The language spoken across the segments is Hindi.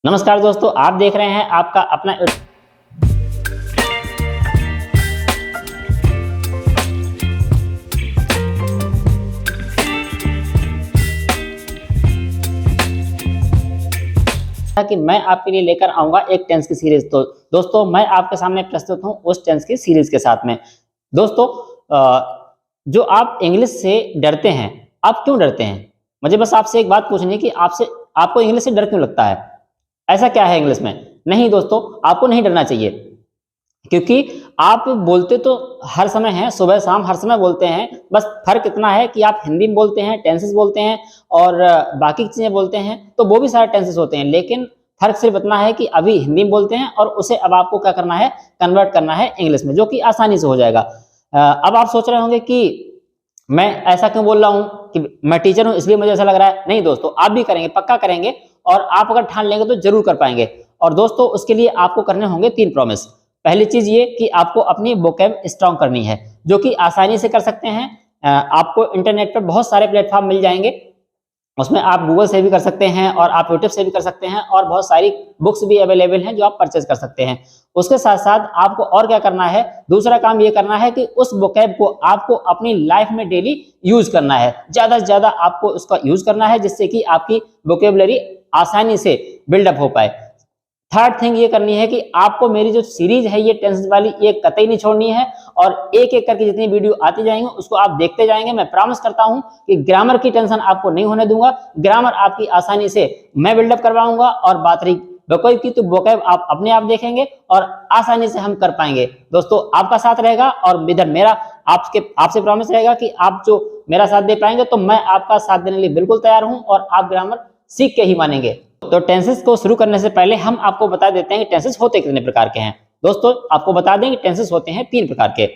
नमस्कार दोस्तों, आप देख रहे हैं आपका अपना कि मैं आपके लिए लेकर आऊंगा एक टेंस की सीरीज। तो दोस्तों, मैं आपके सामने प्रस्तुत हूं उस टेंस की सीरीज के साथ में। दोस्तों, जो आप इंग्लिश से डरते हैं, आप क्यों डरते हैं? मुझे बस आपसे एक बात पूछनी है कि आपको इंग्लिश से डर क्यों लगता है? ऐसा क्या है इंग्लिश में? नहीं दोस्तों, आपको नहीं डरना चाहिए, क्योंकि आप बोलते तो हर समय हैं, सुबह शाम हर समय बोलते हैं। बस फर्क इतना है कि आप हिंदी में बोलते हैं, टेंसेस बोलते हैं, और बाकी चीजें बोलते हैं, तो वो भी सारे टेंसेस होते हैं। लेकिन फर्क सिर्फ इतना है कि अभी हिंदी में बोलते हैं और उसे अब आपको क्या करना है, कन्वर्ट करना है इंग्लिश में, जो कि आसानी से हो जाएगा। अब आप सोच रहे होंगे कि मैं ऐसा क्यों बोल रहा हूं कि मैं टीचर हूं इसलिए मुझे ऐसा लग रहा है। नहीं दोस्तों, आप भी करेंगे, पक्का करेंगे, और आप अगर ठान लेंगे तो जरूर कर पाएंगे। और दोस्तों, उसके लिए आपको करने होंगे 3 प्रॉमिस। पहली चीज ये कि आपको अपनी वोकैब स्ट्रांग करनी है, जो कि आसानी से कर सकते हैं। आपको इंटरनेट पर बहुत सारे प्लेटफॉर्म मिल जाएंगे, उसमें आप गूगल से भी कर सकते हैं और आप यूट्यूब से भी कर सकते हैं, और बहुत सारी बुक्स भी अवेलेबल हैं जो आप परचेज कर सकते हैं। उसके साथ साथ आपको और क्या करना है, दूसरा काम ये करना है कि उस वोकैब को आपको अपनी लाइफ में डेली यूज करना है, ज्यादा से ज्यादा आपको उसका यूज करना है, जिससे कि आपकी वोकेबलरी आसानी से बिल्डअप हो पाए। थर्ड थिंग ये करनी है कि आपको मेरी जो सीरीज है ये टेंसेस वाली, ये कतई नहीं छोड़नी है, और एक एक करके जितनी वीडियो आती जाएंगे उसको आप देखते जाएंगे। मैं प्रॉमिस करता हूं कि ग्रामर की टेंशन आपको नहीं होने दूंगा। ग्रामर आपकी आसानी से मैं बिल्डअप करवाऊंगा, और बात रही वोकैब की, तो वोकैब आप अपने आप देखेंगे और आसानी से हम कर पाएंगे। दोस्तों, आपका साथ रहेगा, और इधर मेरा आपसे प्रॉमिस रहेगा कि आप जो मेरा साथ दे पाएंगे, तो मैं आपका साथ देने के लिए बिल्कुल तैयार हूं, और आप ग्रामर सीख के ही मानेंगे। तो टेंसेस को शुरू करने से पहले हम आपको बता देते हैं कि टेंसेस होते कितने प्रकार के हैं। दोस्तों, आपको बता दें कि टेंसेस होते हैं 3 प्रकार के।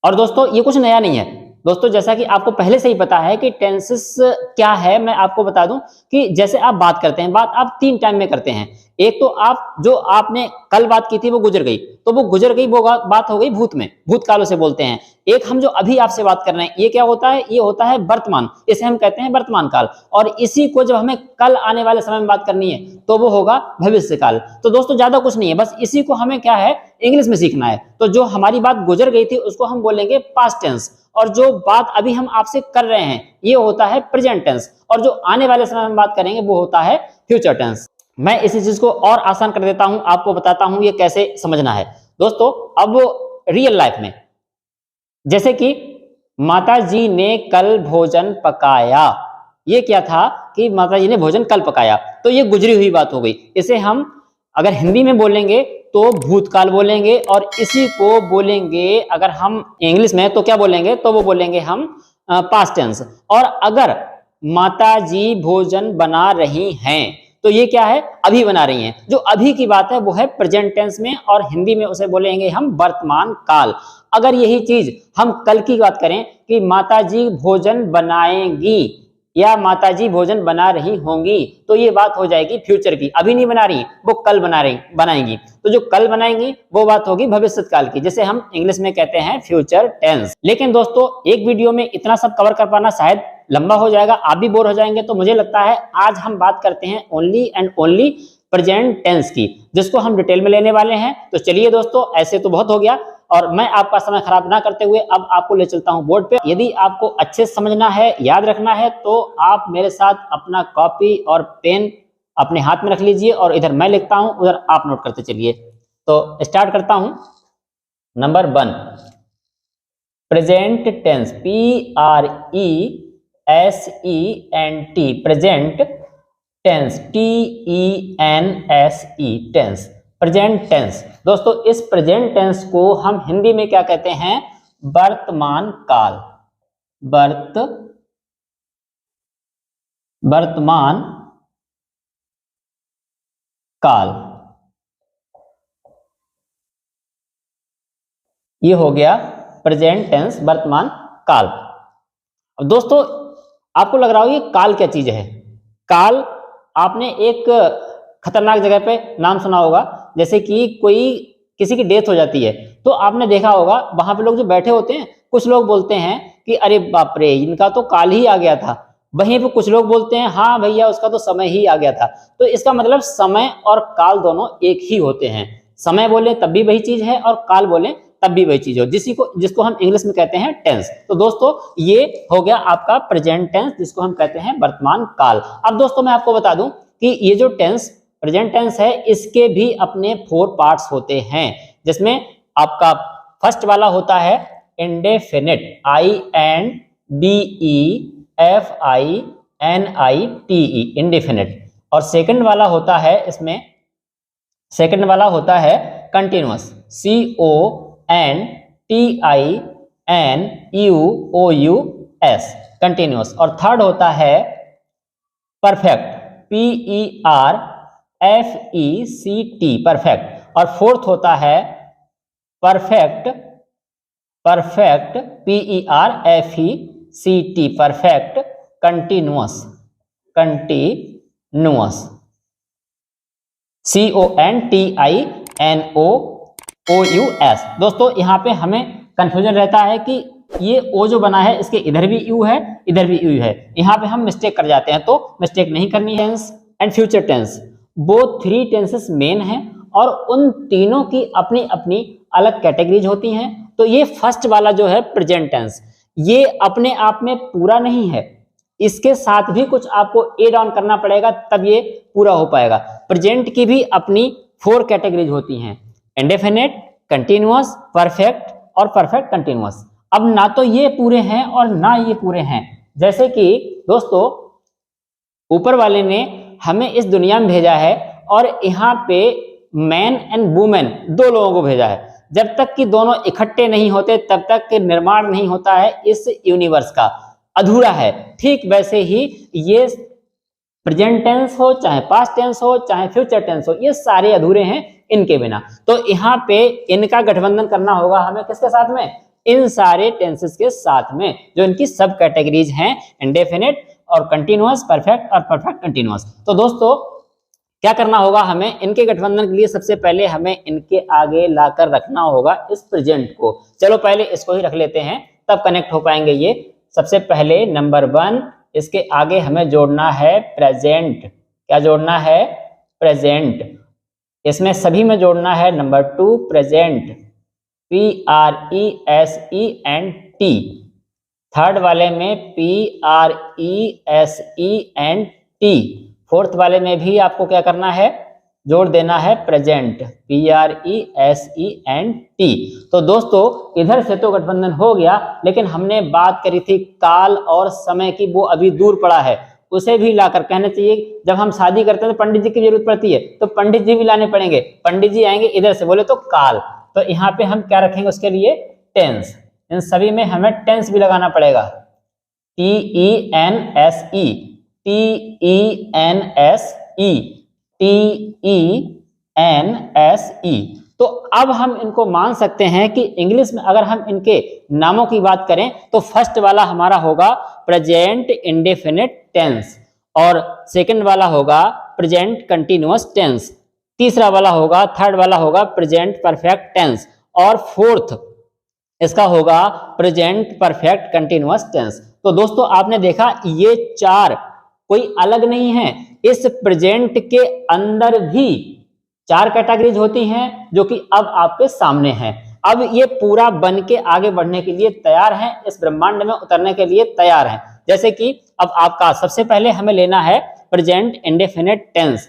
और दोस्तों, ये कुछ नया नहीं है। दोस्तों, जैसा कि आपको पहले से ही पता है कि टेंसेस क्या है, मैं आपको बता दूं कि जैसे आप बात करते हैं, बात आप 3 टाइम में करते हैं। एक तो आप जो आपने कल बात की थी वो गुजर गई, तो वो गुजर गई, वो बात हो गई भूत में, भूतकाल उसे बोलते हैं। एक हम जो अभी आपसे बात कर रहे हैं, ये क्या होता है? ये होता है वर्तमान, इसे हम कहते हैं वर्तमान काल। और इसी को जब हमें कल आने वाले समय में बात करनी है तो वो होगा भविष्य काल। तो दोस्तों, ज्यादा कुछ नहीं है, बस इसी को हमें क्या है, इंग्लिश में सीखना है। तो जो हमारी बात गुजर गई थी उसको हम बोलेंगे पास्ट टेंस, और जो बात अभी हम आपसे कर रहे हैं ये होता है प्रेजेंट टेंस, और जो आने वाले समय में बात करेंगे वो होता है फ्यूचर टेंस। मैं इसी चीज को और आसान कर देता हूं, आपको बताता हूं ये कैसे समझना है। दोस्तों, अब रियल लाइफ में, जैसे कि माता जी ने कल भोजन पकाया, ये क्या था कि माता जी ने भोजन कल पकाया, तो ये गुजरी हुई बात हो गई। इसे हम अगर हिंदी में बोलेंगे तो भूतकाल बोलेंगे, और इसी को बोलेंगे अगर हम इंग्लिश में तो क्या बोलेंगे, तो वो बोलेंगे हम पास्ट टेंस। और अगर माता जी भोजन बना रही हैं तो ये क्या है, अभी बना रही हैं। जो अभी की बात है वो है प्रेजेंट टेंस में, और हिंदी में उसे बोलेंगे हम वर्तमान काल। अगर यही चीज हम कल की बात करें कि माता जी भोजन बनाएंगी या माता जी भोजन बना रही होंगी, तो ये बात हो जाएगी फ्यूचर की, अभी नहीं बना रही, वो कल बनाएंगी। तो जो कल बनाएंगी वो बात होगी भविष्य काल की, जिसे हम इंग्लिश में कहते हैं फ्यूचर टेंस। लेकिन दोस्तों, एक वीडियो में इतना सब कवर कर पाना शायद लंबा हो जाएगा, आप भी बोर हो जाएंगे। तो मुझे लगता है आज हम बात करते हैं only and only present tense की, जिसको हम डिटेल में लेने वाले हैं। तो चलिए दोस्तों, ऐसे तो बहुत हो गया, और मैं आपका समय खराब ना करते हुए अब आपको ले चलता हूं बोर्ड पे। यदि आपको अच्छे से समझना है, याद रखना है, तो आप मेरे साथ अपना कॉपी और पेन अपने हाथ में रख लीजिए, और इधर मैं लिखता हूं, उधर आप नोट करते चलिए। तो स्टार्ट करता हूं। Number 1, present tense, PRESENT, present tense, TENSE, tense, present tense. दोस्तों, इस प्रेजेंट टेंस को हम हिंदी में क्या कहते हैं, वर्तमान काल, वर्तमान काल। ये हो गया प्रेजेंट टेंस, वर्तमान काल। अब दोस्तों, आपको लग रहा हो ये काल क्या चीज है। काल, आपने एक खतरनाक जगह पे नाम सुना होगा, जैसे कि किसी की डेथ हो जाती है, तो आपने देखा होगा वहां पे लोग जो बैठे होते हैं, कुछ लोग बोलते हैं कि अरे बाप रे, इनका तो काल ही आ गया था। वहीं पे कुछ लोग बोलते हैं हाँ भैया उसका तो समय ही आ गया था। तो इसका मतलब समय और काल दोनों एक ही होते हैं। समय बोले तब भी वही चीज है और काल बोले तब भी वही चीज हो, जिसको हम इंग्लिश में कहते हैं टेंस। तो दोस्तों ये हो गया आपका प्रेजेंट टेंस, जिसको हम कहते हैं वर्तमान काल। अब दोस्तों मैं आपको बता दूं कि ये जो टेंस प्रेजेंट टेंस है इसके भी अपने 4 पार्ट्स होते हैं, जिसमें आपका फर्स्ट वाला होता है इंडेफिनिट, INDEFINITE, इंडेफिनिट। और सेकंड वाला होता है इसमें, सेकंड वाला होता है कंटिन्यूअस, CONTINUOUS, कंटिन्यूअस। और थर्ड होता है परफेक्ट, PERFECT, परफेक्ट। और फोर्थ होता है perfect, PERFECT, perfect continuous, continuous, CONTINOOUS। दोस्तों यहाँ पे हमें कंफ्यूजन रहता है कि ये ओ जो बना है इसके इधर भी यू है इधर भी यू है, यहाँ पे हम मिस्टेक कर जाते हैं, तो मिस्टेक नहीं करनी है। Tense and future tense both 3 tenses main हैं और उन तीनों की अपनी अपनी अलग कैटेगरीज होती हैं। तो ये फर्स्ट वाला जो है प्रेजेंट टेंस, ये अपने आप में पूरा नहीं है, इसके साथ भी कुछ आपको एड ऑन करना पड़ेगा तब ये पूरा हो पाएगा। प्रेजेंट की भी अपनी 4 कैटेगरीज होती हैं, इंडेफिनिट, कंटिन्यूअस, परफेक्ट और परफेक्ट कंटिन्यूअस। अब ना तो ये पूरे हैं और ना ये पूरे हैं। जैसे कि दोस्तों ऊपर वाले ने हमें इस दुनिया में भेजा है और यहाँ पे मैन एंड वुमेन 2 लोगों को भेजा है। जब तक कि दोनों इकट्ठे नहीं होते तब तक के निर्माण नहीं होता है इस यूनिवर्स का, अधूरा है। ठीक वैसे ही ये प्रेजेंट टेंस हो चाहे पास्ट टेंस हो चाहे फ्यूचर टेंस हो, ये सारे अधूरे हैं इनके बिना। तो यहाँ पे इनका गठबंधन करना होगा हमें किसके साथ में, इन सारे टेंसेस के साथ में, जो इनकी सब कैटेगरीज हैं, इंडेफिनिट और कंटिन्यूअस, परफेक्ट और परफेक्ट कंटिन्यूअस। तो दोस्तों क्या करना होगा हमें, इनके गठबंधन के लिए सबसे पहले हमें इनके आगे लाकर रखना होगा इस प्रेजेंट को। चलो पहले इसको ही रख लेते हैं तब कनेक्ट हो पाएंगे ये। सबसे पहले नंबर 1, इसके आगे हमें जोड़ना है प्रेजेंट। क्या जोड़ना है, प्रेजेंट। इसमें सभी में जोड़ना है नंबर 2 प्रेजेंट, PRESENT। थर्ड वाले में PRESENT। फोर्थ वाले में भी आपको क्या करना है, जोड़ देना है प्रेजेंट, PRESENT। तो दोस्तों इधर से तो गठबंधन हो गया, लेकिन हमने बात करी थी काल और समय की, वो अभी दूर पड़ा है, उसे भी लाकर कहना चाहिए। जब हम शादी करते हैं तो पंडित जी की जरूरत पड़ती है, तो पंडित जी भी लाने पड़ेंगे। पंडित जी आएंगे इधर से, बोले तो काल, तो यहाँ पे हम क्या रखेंगे उसके लिए, टेंस। इन सभी में हमें टेंस भी लगाना पड़ेगा, TENSE, TENSE। तो अब हम इनको मान सकते हैं कि इंग्लिश में अगर हम इनके नामों की बात करें तो फर्स्ट वाला हमारा होगा प्रेजेंट इंडेफिनिट टेंस, और सेकंड वाला होगा प्रेजेंट कंटिन्यूअस टेंस, तीसरा वाला होगा, थर्ड वाला होगा प्रेजेंट परफेक्ट टेंस, और फोर्थ इसका होगा प्रेजेंट परफेक्ट कंटिन्यूअस टेंस। तो दोस्तों आपने देखा ये 4 कोई अलग नहीं है, इस प्रेजेंट के अंदर भी 4 कैटेगरीज होती हैं जो कि अब आपके सामने हैं। अब ये पूरा बन के आगे बढ़ने के लिए तैयार हैं, इस ब्रह्मांड में उतरने के लिए तैयार हैं। जैसे कि अब आपका सबसे पहले हमें लेना है प्रेजेंट इंडेफिनिट टेंस।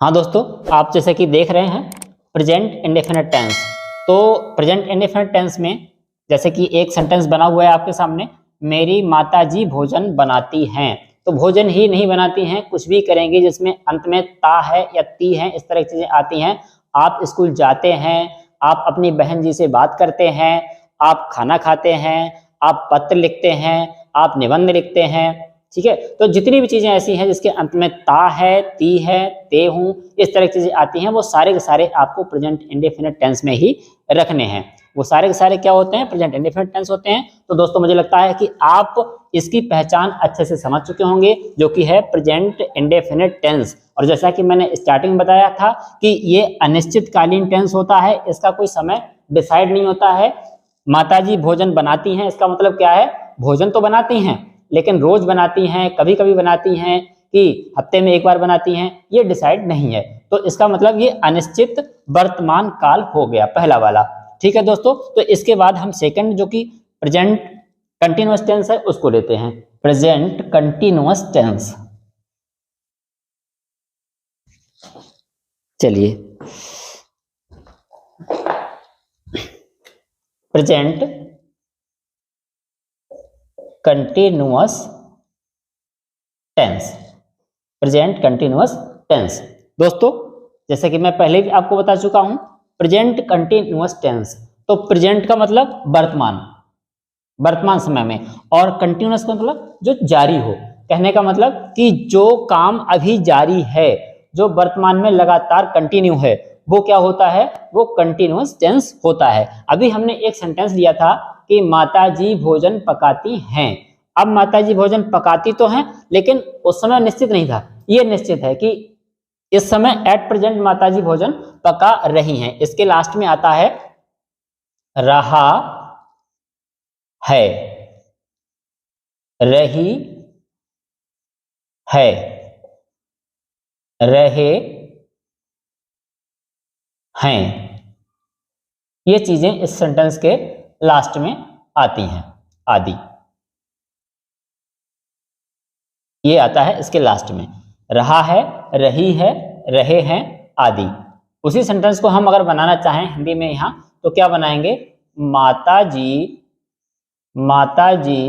हाँ दोस्तों आप जैसे कि देख रहे हैं प्रेजेंट इंडेफिनिट टेंस, तो प्रेजेंट इंडेफिनिट टेंस में जैसे कि एक सेंटेंस बना हुआ है आपके सामने, मेरी माताजी भोजन बनाती हैं। तो भोजन ही नहीं बनाती हैं, कुछ भी करेंगे जिसमें अंत में ता है या ती है, इस तरह की चीजें आती हैं। आप स्कूल जाते हैं, आप अपनी बहन जी से बात करते हैं, आप खाना खाते हैं, आप पत्र लिखते हैं, आप निबंध लिखते हैं, ठीक है। तो जितनी भी चीजें ऐसी हैं जिसके अंत में ता है, ती है, ते हूं, इस तरह की चीजें आती हैं, वो सारे के सारे आपको प्रेजेंट इंडेफिनिट टेंस में ही रखने हैं। वो सारे के सारे क्या होते हैं, प्रेजेंट इंडेफिनिट टेंस होते हैं। तो दोस्तों मुझे लगता है कि आप इसकी पहचान अच्छे से समझ चुके होंगे, जो कि है प्रेजेंट इंडेफिनिट टेंस। और जैसा कि मैंने स्टार्टिंग में बताया था कि ये अनिश्चितकालीन टेंस होता है, इसका कोई समय डिसाइड नहीं होता है। माताजी भोजन बनाती हैं, इसका मतलब क्या है, भोजन तो बनाती हैं लेकिन रोज बनाती हैं, कभी कभी बनाती हैं कि हफ्ते में एक बार बनाती हैं, ये डिसाइड नहीं है। तो इसका मतलब ये अनिश्चित वर्तमान काल हो गया पहला वाला। ठीक है दोस्तों, तो इसके बाद हम सेकंड जो कि प्रेजेंट कंटिन्यूअस टेंस है उसको लेते हैं। प्रेजेंट कंटिन्यूअस टेंस, चलिए present continuous tense, present continuous tense. दोस्तों जैसे कि मैं पहले भी आपको बता चुका हूं, प्रेजेंट कंटिन्यूअस टेंस, तो प्रेजेंट का मतलब वर्तमान, वर्तमान समय में, और कंटिन्यूअस का मतलब जो जारी हो। कहने का मतलब कि जो काम अभी जारी है, जो वर्तमान में लगातार कंटिन्यू है, वो क्या होता है, वो कंटिन्यूअस टेंस होता है। अभी हमने एक सेंटेंस लिया था कि माताजी भोजन पकाती हैं। अब माताजी भोजन पकाती तो हैं, लेकिन उस समय निश्चित नहीं था, ये निश्चित है कि इस समय एट प्रेजेंट माताजी भोजन पका रही हैं। इसके लास्ट में आता है रहा है, रही है, रहे हैं, ये चीजें इस सेंटेंस के लास्ट में आती हैं। आदि ये आता है इसके लास्ट में, रहा है, रही है, रहे हैं आदि। उसी सेंटेंस को हम अगर बनाना चाहें हिंदी में यहां, तो क्या बनाएंगे, माताजी, माताजी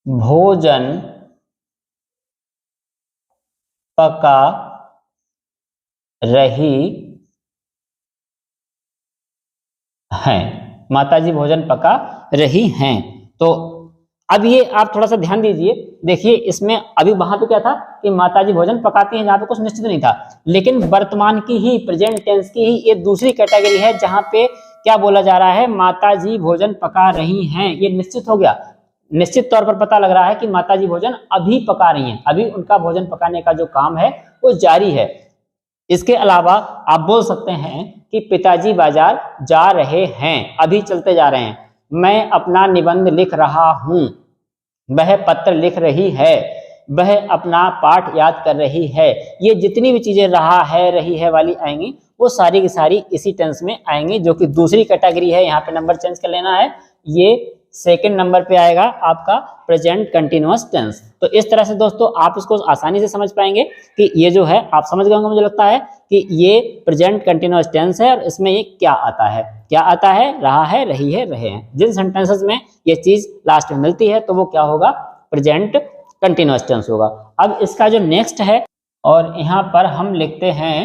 भोजन पका रही हैं, माताजी भोजन पका रही हैं। तो अब ये आप थोड़ा सा ध्यान दीजिए, देखिए इसमें अभी वहां पे क्या था कि माताजी भोजन पकाती हैं, जहां पे कुछ निश्चित नहीं था, लेकिन वर्तमान की ही, प्रेजेंट टेंस की ही ये दूसरी कैटेगरी है जहां पे क्या बोला जा रहा है, माताजी भोजन पका रही हैं। ये निश्चित हो गया, निश्चित तौर पर पता लग रहा है कि माताजी भोजन अभी पका रही हैं, अभी उनका भोजन पकाने का जो काम है वो जारी है। इसके अलावा आप बोल सकते हैं कि पिताजी बाजार जा रहे हैं, अभी चलते जा रहे हैं। मैं अपना निबंध लिख रहा हूं, वह पत्र लिख रही है, वह अपना पाठ याद कर रही है। ये जितनी भी चीजें रहा है, रही है वाली आएंगी, वो सारी की सारी इसी टेंस में आएंगी, जो कि दूसरी कैटेगरी है। यहाँ पे नंबर चेंज कर लेना है, ये सेकंड नंबर पे आएगा आपका प्रेजेंट कंटिन्यूअस टेंस। तो इस तरह से दोस्तों आप इसको आसानी से समझ पाएंगे कि ये जो है, आप समझ गए होंगे मुझे लगता है कि ये प्रेजेंट कंटिन्यूअस टेंस है और इसमें ये क्या आता है, क्या आता है, रहा है, रही है, रहे हैं। जिन सेंटेंसेस में ये चीज लास्ट में मिलती है तो वो क्या होगा, प्रेजेंट कंटिन्यूअस टेंस होगा। अब इसका जो नेक्स्ट है, और यहाँ पर हम लिखते हैं,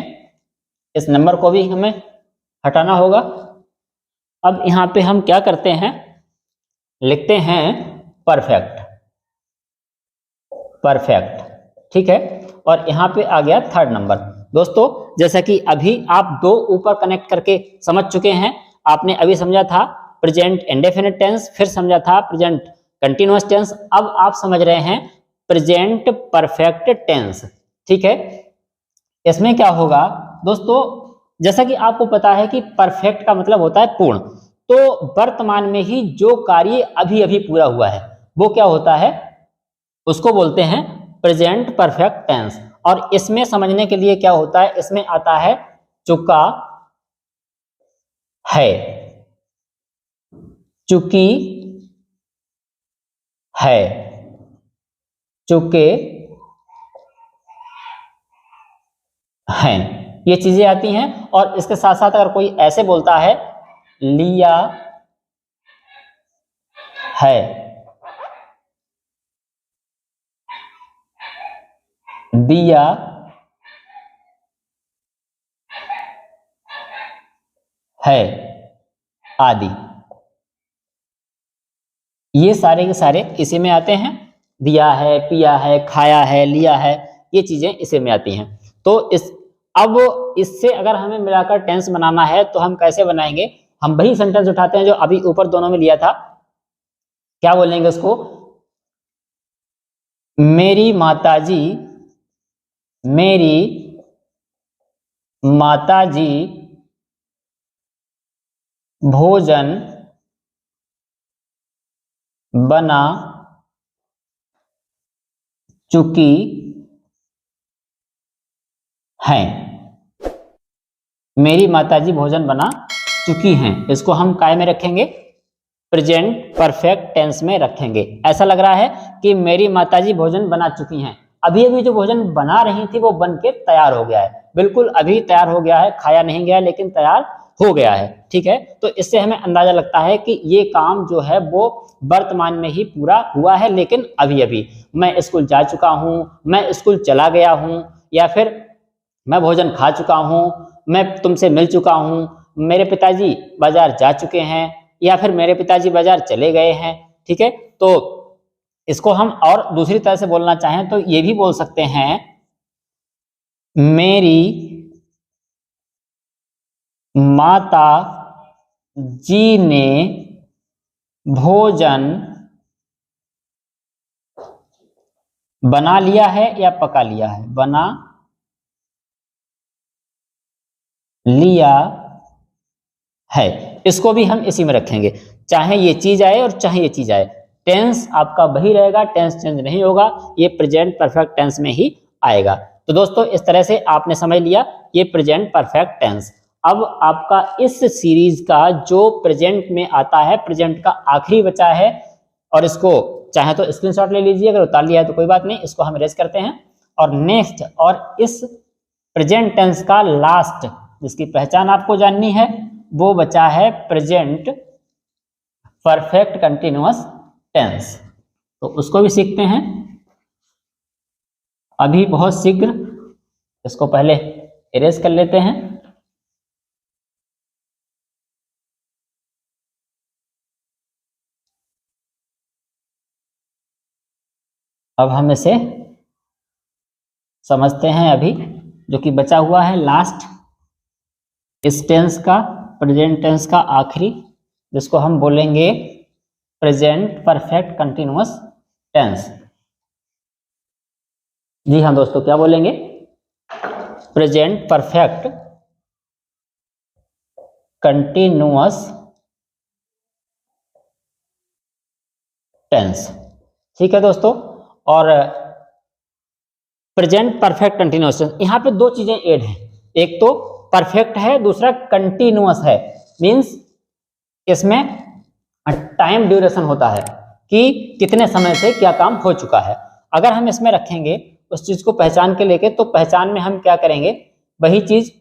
इस नंबर को भी हमें हटाना होगा। अब यहाँ पे हम क्या करते हैं, लिखते हैं परफेक्ट, परफेक्ट, ठीक है। और यहाँ पे आ गया थर्ड नंबर। दोस्तों जैसा कि अभी आप दो ऊपर कनेक्ट करके समझ चुके हैं, आपने अभी समझा था प्रेजेंट इंडेफिनिट टेंस, फिर समझा था प्रेजेंट कंटिन्यूअस टेंस, अब आप समझ रहे हैं प्रेजेंट परफेक्ट टेंस, ठीक है। इसमें क्या होगा दोस्तों, जैसा कि आपको पता है कि परफेक्ट का मतलब होता है पूर्ण, तो वर्तमान में ही जो कार्य अभी अभी पूरा हुआ है वो क्या होता है, उसको बोलते हैं प्रेजेंट परफेक्ट टेंस। और इसमें समझने के लिए क्या होता है, इसमें आता है चुका है, चुकी है, चुके हैं, ये चीजें आती हैं। और इसके साथ साथ अगर कोई ऐसे बोलता है लिया है, दिया है आदि, ये सारे के सारे इसी में आते हैं। दिया है, पिया है, खाया है, लिया है, ये चीजें इसी में आती हैं। तो अब इससे अगर हमें मिलाकर टेंस बनाना है तो हम कैसे बनाएंगे, हम वही सेंटेंस उठाते हैं जो अभी ऊपर दोनों में लिया था। क्या बोलेंगे उसको, मेरी माताजी, मेरी माताजी भोजन बना चुकी हैं। मेरी माताजी भोजन बना चुकी हैं, इसको हम काय में रखेंगे, प्रेजेंट परफेक्ट टेंस में रखेंगे। ऐसा लग रहा है कि मेरी माताजी भोजन बना चुकी हैं। अभी अभी जो भोजन बना रही थी वो बन के तैयार हो गया है। बिल्कुल अभी तैयार हो गया है, खाया नहीं गया लेकिन तैयार हो गया है। ठीक है, तो इससे हमें अंदाजा लगता है कि ये काम जो है वो वर्तमान में ही पूरा हुआ है, लेकिन अभी अभी। मैं स्कूल जा चुका हूँ, मैं स्कूल चला गया हूँ, या फिर मैं भोजन खा चुका हूँ, मैं तुमसे मिल चुका हूँ, मेरे पिताजी बाजार जा चुके हैं, या फिर मेरे पिताजी बाजार चले गए हैं। ठीक है, तो इसको हम और दूसरी तरह से बोलना चाहें तो ये भी बोल सकते हैं, मेरी माता जी ने भोजन बना लिया है या पका लिया है, बना लिया है। इसको भी हम इसी में रखेंगे, चाहे ये चीज आए और चाहे ये चीज आए, टेंस आपका वही रहेगा, टेंस चेंज नहीं होगा, ये प्रेजेंट परफेक्ट टेंस में ही आएगा। तो दोस्तों इस तरह से आपने समझ लिया ये प्रेजेंट परफेक्ट टेंस। अब आपका इस सीरीज का जो प्रेजेंट में आता है, प्रेजेंट का आखिरी बचा है, और इसको चाहे तो स्क्रीनशॉट ले लीजिए, अगर उतार लिया है तो कोई बात नहीं, इसको हम इरेज करते हैं। और नेक्स्ट, और इस प्रेजेंट टेंस का लास्ट जिसकी पहचान आपको जाननी है वो बचा है प्रेजेंट परफेक्ट कंटिन्यूअस टेंस। तो उसको भी सीखते हैं अभी बहुत शीघ्र। इसको पहले इरेज कर लेते हैं। अब हम इसे समझते हैं अभी, जो कि बचा हुआ है लास्ट इस टेंस का, प्रेजेंट टेंस का आखिरी, जिसको हम बोलेंगे प्रेजेंट परफेक्ट कंटिन्यूअस टेंस। जी हाँ दोस्तों, क्या बोलेंगे, प्रेजेंट परफेक्ट कंटिन्यूअस टेंस। ठीक है दोस्तों, और प्रेजेंट परफेक्ट कंटिन्यूअस टेंस, यहाँ पे दो चीजें ऐड हैं, एक तो परफेक्ट है, दूसरा कंटिन्यूअस है। मींस इसमें टाइम ड्यूरेशन होता है कि कितने समय से क्या काम हो चुका है। अगर हम इसमें रखेंगे उस चीज को पहचान के लेके, तो पहचान में हम क्या करेंगे, वही चीज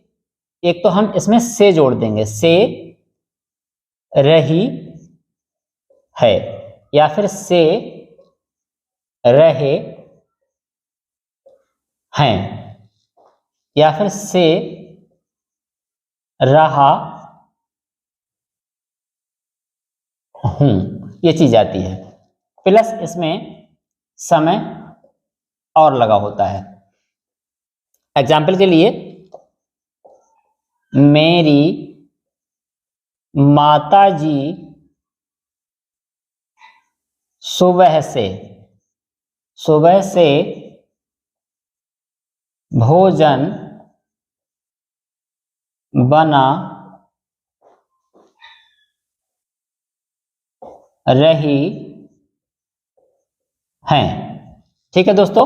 एक तो हम इसमें से जोड़ देंगे, से रही है, या फिर से रहे हैं, या फिर से रहा हूं, ये चीज आती है। प्लस इसमें समय और लगा होता है। एग्जाम्पल के लिए, मेरी माताजी सुबह से भोजन बना रही हैं। ठीक है दोस्तों,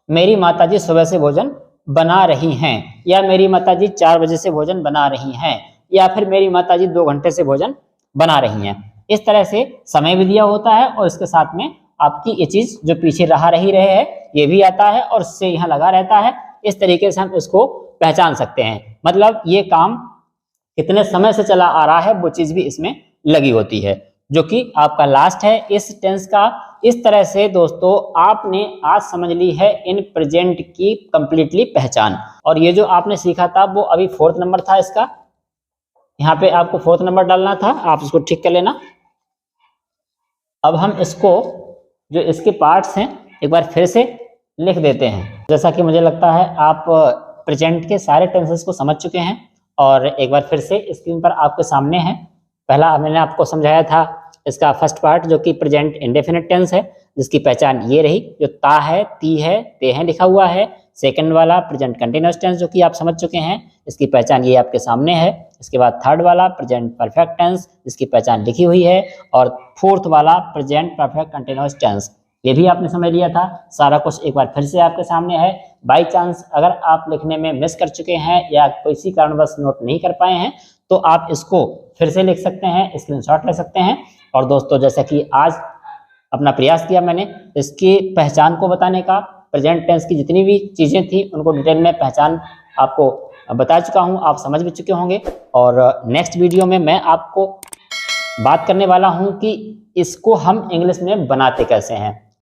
मेरी माताजी सुबह से भोजन बना रही हैं, या मेरी माताजी 4 बजे से भोजन बना रही हैं, या फिर मेरी माताजी 2 घंटे से भोजन बना रही हैं। इस तरह से समय भी दिया होता है, और इसके साथ में आपकी ये चीज जो पीछे रहे है ये भी आता है, और इससे यहाँ लगा रहता है। इस तरीके से हम इसको पहचान सकते हैं, मतलब ये काम कितने समय से चला आ रहा है वो चीज भी इसमें लगी होती है, जो कि आपका लास्ट है इस टेंस का। इस तरह से दोस्तों आपने आज समझ ली है इन प्रेजेंट की कंप्लीटली पहचान। और ये जो आपने सीखा था वो अभी 4th नंबर था इसका, यहाँ पे आपको 4th नंबर डालना था, आप इसको ठीक कर लेना। अब हम इसको जो इसके पार्ट्स हैं एक बार फिर से लिख देते हैं। जैसा कि मुझे लगता है आप प्रेजेंट के सारे टेंसेस को समझ चुके हैं, और एक बार फिर से स्क्रीन पर आपके सामने है। पहला मैंने आपको समझाया था इसका फर्स्ट पार्ट, जो कि प्रेजेंट इंडेफिनिट टेंस है, जिसकी पहचान ये रही, जो ता है, ती है, ते हैं लिखा हुआ है। सेकंड वाला प्रेजेंट कंटिन्यूअस टेंस, जो कि आप समझ चुके हैं, इसकी पहचान ये आपके सामने है। इसके बाद थर्ड वाला प्रेजेंट परफेक्ट टेंस, जिसकी पहचान लिखी हुई है। और 4th वाला प्रेजेंट परफेक्ट कंटिन्यूअस टेंस, ये भी आपने समझ लिया था। सारा कुछ एक बार फिर से आपके सामने है। बाई चांस अगर आप लिखने में मिस कर चुके हैं या किसी कारणवश नोट नहीं कर पाए हैं तो आप इसको फिर से लिख सकते हैं, स्क्रीनशॉट ले सकते हैं। और दोस्तों जैसा कि आज अपना प्रयास किया मैंने इसकी पहचान को बताने का, प्रेजेंट टेंस की जितनी भी चीज़ें थी उनको डिटेल में पहचान आपको बता चुका हूं, आप समझ भी चुके होंगे। और नेक्स्ट वीडियो में मैं आपको बात करने वाला हूं कि इसको हम इंग्लिश में बनाते कैसे हैं।